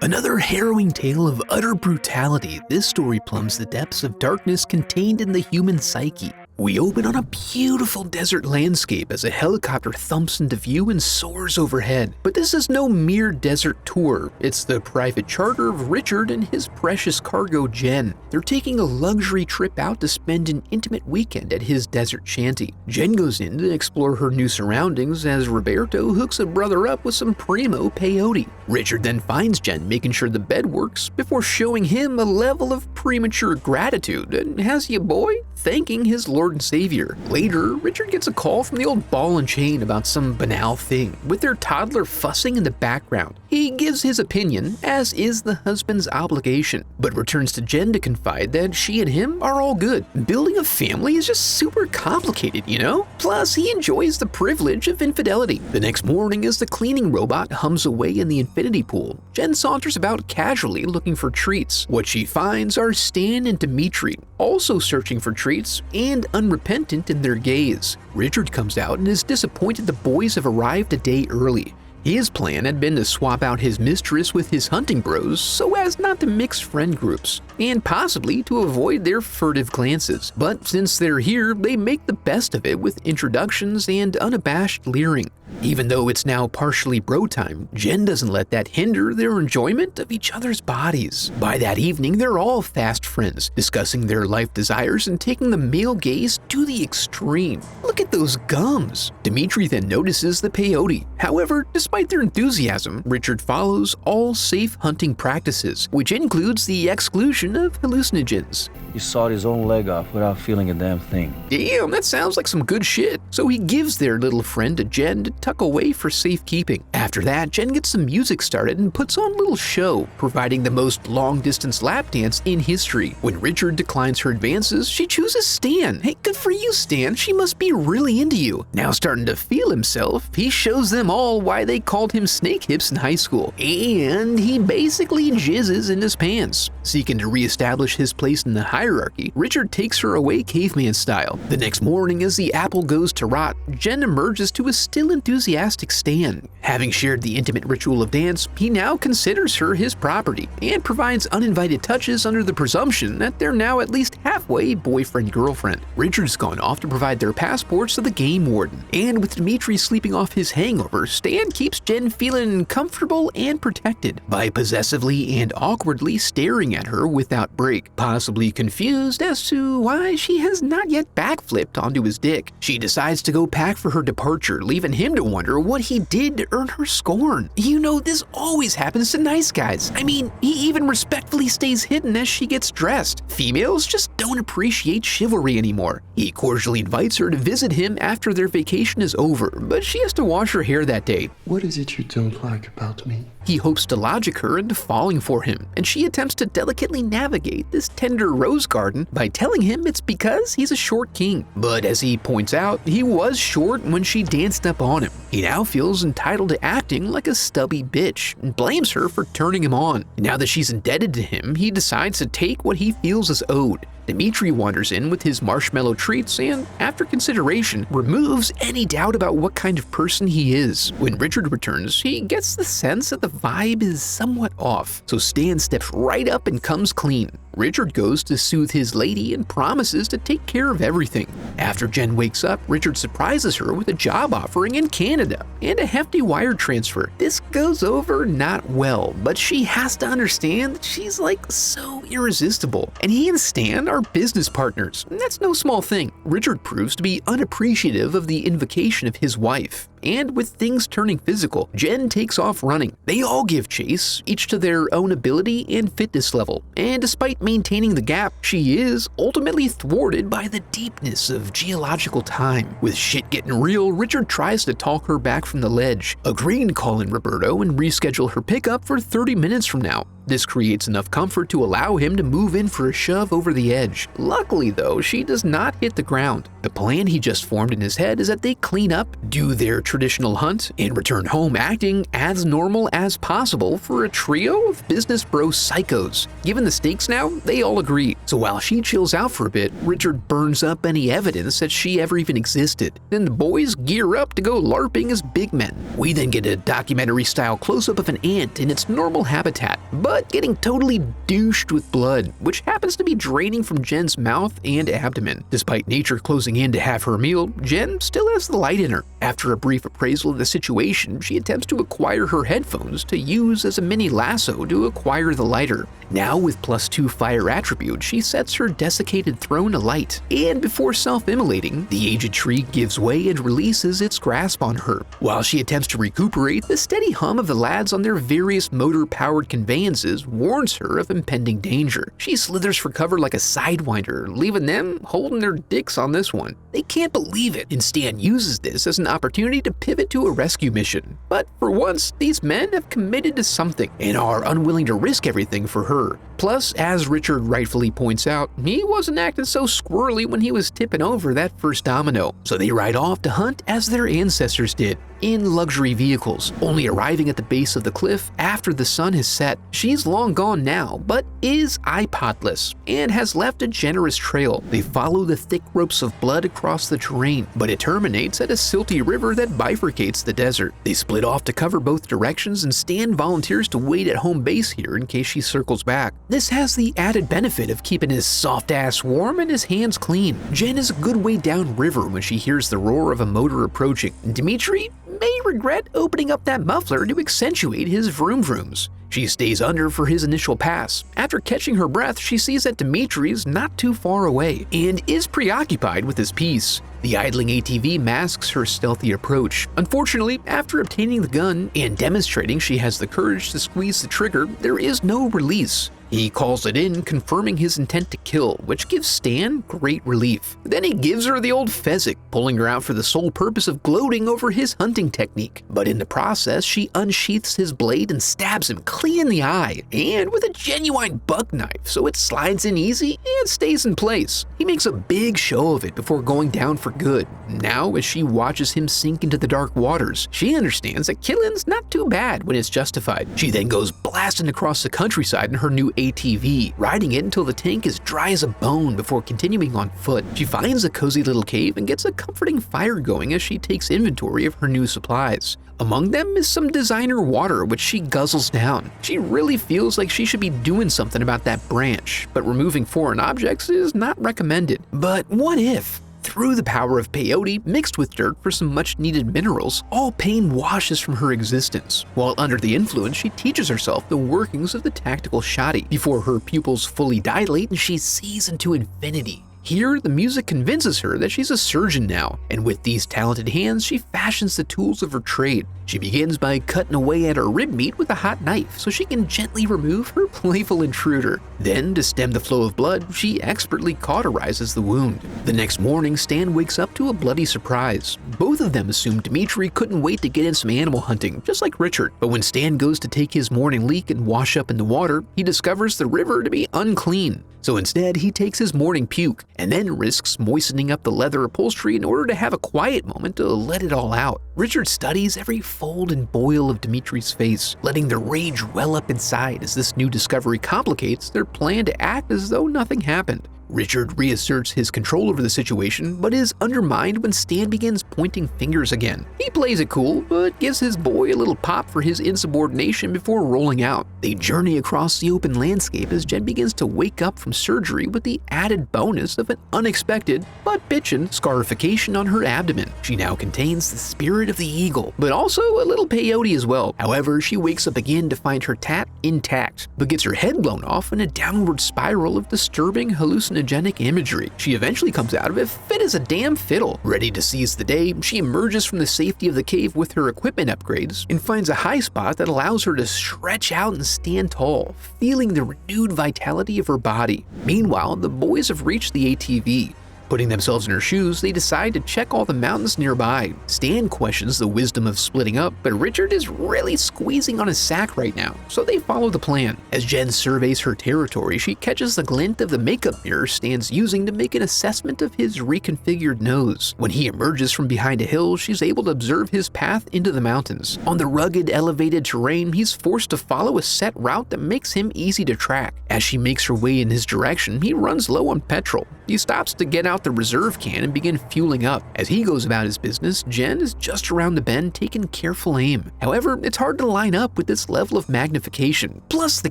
Another harrowing tale of utter brutality, this story plumbs the depths of darkness contained in the human psyche. We open on a beautiful desert landscape as a helicopter thumps into view and soars overhead. But this is no mere desert tour, it's the private charter of Richard and his precious cargo Jen. They're taking a luxury trip out to spend an intimate weekend at his desert shanty. Jen goes in to explore her new surroundings as Roberto hooks a brother up with some primo peyote. Richard then finds Jen making sure the bed works before showing him a level of premature gratitude and has ya boy thanking his Lord and Savior. Later, Richard gets a call from the old ball and chain about some banal thing, with their toddler fussing in the background. He gives his opinion, as is the husband's obligation, but returns to Jen to confide that she and him are all good. Building a family is just super complicated, you know? Plus, he enjoys the privilege of infidelity. The next morning, as the cleaning robot hums away in the infinity pool, Jen saunters about casually looking for treats. What she finds are Stan and Dimitri, also searching for treats and unrepentant in their gaze. Richard comes out and is disappointed the boys have arrived a day early. His plan had been to swap out his mistress with his hunting bros so as not to mix friend groups, and possibly to avoid their furtive glances. But since they're here, they make the best of it with introductions and unabashed leering. Even though it's now partially bro time, Jen doesn't let that hinder their enjoyment of each other's bodies. By that evening, they're all fast friends, discussing their life desires and taking the male gaze to the extreme. Look at those gums! Dimitri then notices the peyote. However, despite their enthusiasm, Richard follows all safe hunting practices, which includes the exclusion of hallucinogens. He sawed his own leg off without feeling a damn thing. Damn, that sounds like some good shit. So he gives their little friend to Jen to tuck away for safekeeping. After that, Jen gets some music started and puts on a little show, providing the most long-distance lap dance in history. When Richard declines her advances, she chooses Stan. Hey, good for you, Stan. She must be really into you. Now starting to feel himself, he shows them all why they called him Snake Hips in high school. And he basically jizzes in his pants. Seeking to reestablish his place in the hierarchy, Richard takes her away caveman style. The next morning, as the apple goes to rot, Jen emerges to a still enthusiastic Stan. Having shared the intimate ritual of dance, he now considers her his property and provides uninvited touches under the presumption that they're now at least halfway boyfriend-girlfriend. Richard's gone off to provide their passports to the game warden, and with Dimitri sleeping off his hangover, Stan keeps Jen feeling comfortable and protected by possessively and awkwardly staring at her without break, possibly confused as to why she has not yet backflipped onto his dick. She decides to go pack for her departure, leaving him to wonder what he did to earn her scorn. You know, this always happens to nice guys. I mean, he even respectfully stays hidden as she gets dressed. Females just don't appreciate chivalry anymore. He cordially invites her to visit him after their vacation is over, but she has to wash her hair that day. What is it you don't like about me? He hopes to logic her into falling for him, and she attempts to delicately navigate this tender rose garden by telling him it's because he's a short king. But as he points out, he was short when she danced up on him. He now feels entitled to acting like a stubby bitch and blames her for turning him on. Now that she's indebted to him, he decides to take what he feels is owed. Dimitri wanders in with his marshmallow treats and, after consideration, removes any doubt about what kind of person he is. When Richard returns, he gets the sense that the vibe is somewhat off, so Stan steps right up and comes clean. Richard goes to soothe his lady and promises to take care of everything. After Jen wakes up, Richard surprises her with a job offering in Canada and a hefty wire transfer. This goes over not well, but she has to understand that she's like so irresistible, and he and Stan are business partners. That's no small thing. Richard proves to be unappreciative of the invocation of his wife. And with things turning physical, Jen takes off running. They all give chase, each to their own ability and fitness level. And despite maintaining the gap, she is ultimately thwarted by the deepness of geological time. With shit getting real, Richard tries to talk her back from the ledge, agreeing to call in Roberto and reschedule her pickup for 30 minutes from now. This creates enough comfort to allow him to move in for a shove over the edge. Luckily though, she does not hit the ground. The plan he just formed in his head is that they clean up, do their traditional hunt, and return home acting as normal as possible for a trio of business bro psychos. Given the stakes now, they all agree. So while she chills out for a bit, Richard burns up any evidence that she ever even existed. Then the boys gear up to go LARPing as big men. We then get a documentary-style close-up of an ant in its normal habitat, but getting totally douched with blood, which happens to be draining from Jen's mouth and abdomen. Despite nature closing in to have her meal, Jen still has the light in her. After a brief appraisal of the situation, she attempts to acquire her headphones to use as a mini lasso to acquire the lighter. Now with +2 fire attribute, she sets her desiccated throne alight, and before self-immolating, the aged tree gives way and releases its grasp on her. While she attempts to recuperate, the steady hum of the lads on their various motor-powered conveyances warns her of impending danger. She slithers for cover like a sidewinder, leaving them holding their dicks on this one. They can't believe it, and Stan uses this as an opportunity to pivot to a rescue mission. But for once, these men have committed to something and are unwilling to risk everything for her. Plus, as Richard rightfully points out, he wasn't acting so squirrely when he was tipping over that first domino. So they ride off to hunt as their ancestors did, in luxury vehicles, only arriving at the base of the cliff after the sun has set. She's long gone now, but is iPodless, and has left a generous trail. They follow the thick ropes of blood across the terrain, but it terminates at a silty river that bifurcates the desert. They split off to cover both directions, and Stan volunteers to wait at home base here in case she circles back. This has the added benefit of keeping his soft ass warm and his hands clean. Jen is a good way down river when she hears the roar of a motor approaching. Dmitri may regret opening up that muffler to accentuate his vroom vrooms. She stays under for his initial pass. After catching her breath, she sees that Dmitri is not too far away and is preoccupied with his piece. The idling ATV masks her stealthy approach. Unfortunately, after obtaining the gun and demonstrating she has the courage to squeeze the trigger, there is no release. He calls it in, confirming his intent to kill, which gives Stan great relief. Then he gives her the old Fezzik, pulling her out for the sole purpose of gloating over his hunting technique. But in the process, she unsheaths his blade and stabs him clean in the eye, and with a genuine buck knife, so it slides in easy and stays in place. He makes a big show of it before going down for good. Now, as she watches him sink into the dark waters, she understands that killing's not too bad when it's justified. She then goes blasting across the countryside in her new ATV, riding it until the tank is dry as a bone before continuing on foot. She finds a cozy little cave and gets a comforting fire going as she takes inventory of her new supplies. Among them is some designer water, which she guzzles down. She really feels like she should be doing something about that branch, but removing foreign objects is not recommended. But what if? Through the power of peyote mixed with dirt for some much-needed minerals, all pain washes from her existence. While under the influence, she teaches herself the workings of the tactical shotty before her pupils fully dilate and she sees into infinity. Here, the music convinces her that she's a surgeon now, and with these talented hands, she fashions the tools of her trade. She begins by cutting away at her rib meat with a hot knife so she can gently remove her playful intruder. Then, to stem the flow of blood, she expertly cauterizes the wound. The next morning, Stan wakes up to a bloody surprise. Both of them assume Dmitri couldn't wait to get in some animal hunting, just like Richard. But when Stan goes to take his morning leak and wash up in the water, he discovers the river to be unclean. So instead, he takes his morning puke and then risks moistening up the leather upholstery in order to have a quiet moment to let it all out. Richard studies every fold and boil of Dmitri's face, letting the rage well up inside as this new discovery complicates their plan to act as though nothing happened. Richard reasserts his control over the situation, but is undermined when Stan begins pointing fingers again. He plays it cool, but gives his boy a little pop for his insubordination before rolling out. They journey across the open landscape as Jen begins to wake up from surgery with the added bonus of an unexpected, but bitchin' scarification on her abdomen. She now contains the spirit of the eagle, but also a little peyote as well. However, she wakes up again to find her tat intact, but gets her head blown off in a downward spiral of disturbing hallucinogenic imagery. She eventually comes out of it fit as a damn fiddle. Ready to seize the day, she emerges from the safety of the cave with her equipment upgrades and finds a high spot that allows her to stretch out and stand tall, feeling the renewed vitality of her body. Meanwhile, the boys have reached the ATV. Putting themselves in her shoes, they decide to check all the mountains nearby. Stan questions the wisdom of splitting up, but Richard is really squeezing on his sack right now, so they follow the plan. As Jen surveys her territory, she catches the glint of the makeup mirror Stan's using to make an assessment of his reconfigured nose. When he emerges from behind a hill, she's able to observe his path into the mountains. On the rugged, elevated terrain, he's forced to follow a set route that makes him easy to track. As she makes her way in his direction, he runs low on petrol. He stops to get out the reserve can and begin fueling up. As he goes about his business, Jen is just around the bend taking careful aim. However, it's hard to line up with this level of magnification, plus the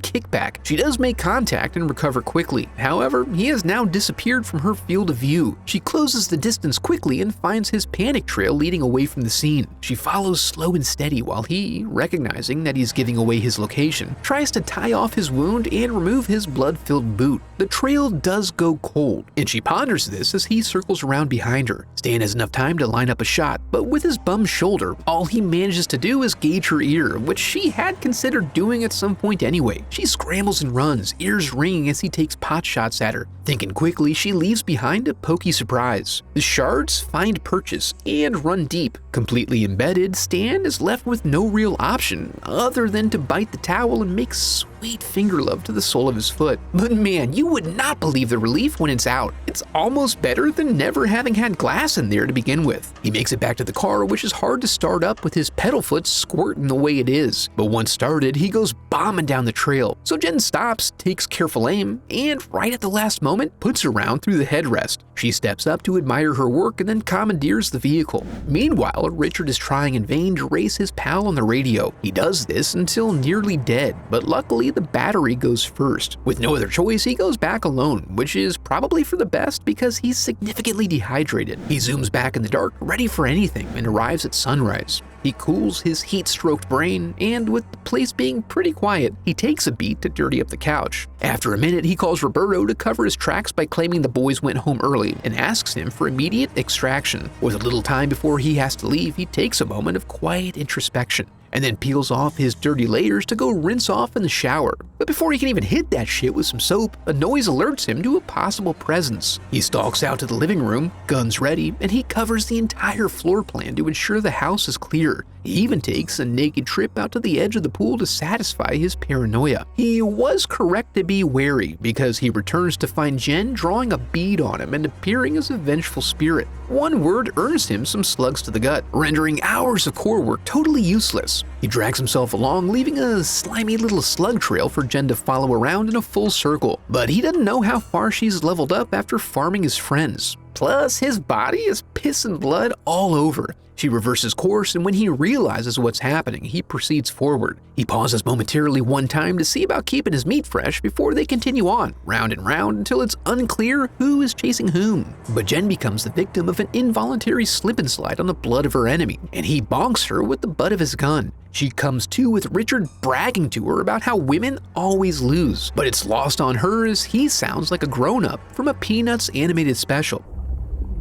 kickback. She does make contact and recover quickly. However, he has now disappeared from her field of view. She closes the distance quickly and finds his panic trail leading away from the scene. She follows slow and steady while he, recognizing that he's giving away his location, tries to tie off his wound and remove his blood-filled boot. The trail does go cold, and she ponders this as he circles around behind her. Stan has enough time to line up a shot, but with his bum shoulder, all he manages to do is gauge her ear, which she had considered doing at some point anyway. She scrambles and runs, ears ringing as he takes pot shots at her. Thinking quickly, she leaves behind a pokey surprise. The shards find purchase and run deep. Completely embedded, Stan is left with no real option other than to bite the towel and make sweet finger love to the sole of his foot. But man, you would not believe the relief when it's out. It's almost better than never having had glass in there to begin with. He makes it back to the car, which is hard to start up with his pedal foot squirting the way it is. But once started, he goes bombing down the trail. So Jen stops, takes careful aim, and right at the last moment, puts her round through the headrest. She steps up to admire her work and then commandeers the vehicle. Meanwhile, Richard is trying in vain to raise his pal on the radio. He does this until nearly dead, but luckily the battery goes first. With no other choice, he goes back alone, which is probably for the best because he's significantly dehydrated. He zooms back in the dark, ready for anything, and arrives at sunrise. He cools his heat-stroked brain, and with the place being pretty quiet, he takes a beat to dirty up the couch. After a minute, he calls Roberto to cover his tracks by claiming the boys went home early and asks him for immediate extraction. With a little time before he has to leave, he takes a moment of quiet introspection and then peels off his dirty layers to go rinse off in the shower. But before he can even hit that shit with some soap, a noise alerts him to a possible presence. He stalks out to the living room, guns ready, and he covers the entire floor plan to ensure the house is clear. He even takes a naked trip out to the edge of the pool to satisfy his paranoia. He was correct to be wary because he returns to find Jen drawing a bead on him and appearing as a vengeful spirit. One word earns him some slugs to the gut, rendering hours of core work totally useless. He drags himself along, leaving a slimy little slug trail for Jen to follow around in a full circle. But he doesn't know how far she's leveled up after farming his friends. Plus, his body is piss and blood all over. She reverses course, and when he realizes what's happening, he proceeds forward. He pauses momentarily one time to see about keeping his meat fresh before they continue on, round and round, until it's unclear who is chasing whom. But Jen becomes the victim of an involuntary slip and slide on the blood of her enemy, and he bonks her with the butt of his gun. She comes to with Richard bragging to her about how women always lose, but it's lost on her as he sounds like a grown-up from a Peanuts animated special.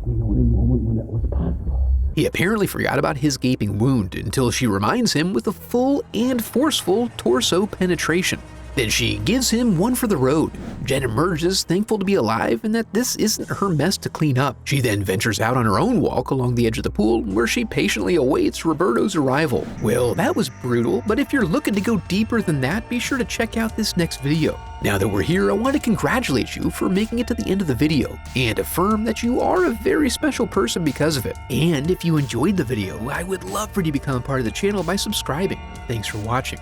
The only moment when that was possible. He apparently forgot about his gaping wound until she reminds him with a full and forceful torso penetration. Then she gives him one for the road. Jen emerges, thankful to be alive and that this isn't her mess to clean up. She then ventures out on her own walk along the edge of the pool, where she patiently awaits Roberto's arrival. Well, that was brutal, but if you're looking to go deeper than that, be sure to check out this next video. Now that we're here, I want to congratulate you for making it to the end of the video, and affirm that you are a very special person because of it. And if you enjoyed the video, I would love for you to become a part of the channel by subscribing. Thanks for watching.